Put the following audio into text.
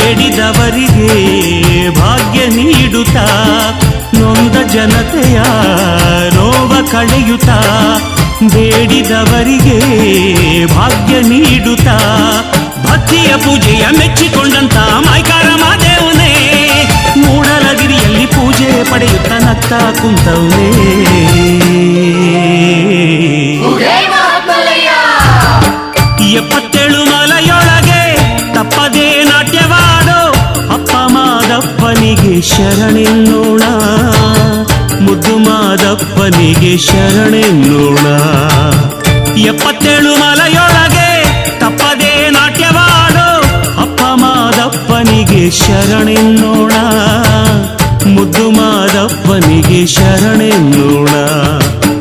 ಬೇಡಿದವರಿಗೆ ಭಾಗ್ಯ ನೀಡುತ್ತಾ ನೊಂದ ಜನತೆಯ ನೋವ ಕಳೆಯುತ್ತಾ ಬೇಡಿದವರಿಗೆ ಭಾಗ್ಯ ನೀಡುತ್ತಾ ಭಕ್ತಿಯ ಪೂಜೆಯ ಮೆಚ್ಚಿಕೊಂಡಂತ ಮೈಕಾರ ಮಾದೇವನೇ ಮೂಡಲಗಿರಿಯಲ್ಲಿ ಪೂಜೆ ಪಡೆಯುತ್ತ ನತ್ತ ಕುಂತವನೇ 77 ಮಲೆಯೊಳಗೆ ತಪ್ಪದೇ ನಾಟ್ಯವಾಡೋ ಅಪ್ಪ ಮಾದಪ್ಪನಿಗೆ ಶರಣೆನ್ನೋಣ ಮುದ್ದು ಮಾದಪ್ಪನಿಗೆ ಶರಣೆನ್ನೋಣ 77 ಮಲೆಯೊಳಗೆ ತಪ್ಪದೇ ನಾಟ್ಯವಾಡೋ ಅಪ್ಪ ಮಾದಪ್ಪನಿಗೆ ಶರಣೆನ್ನೋಣ ಮುದ್ದು ಮಾದಪ್ಪನಿಗೆ ಶರಣೆನ್ನೋಣ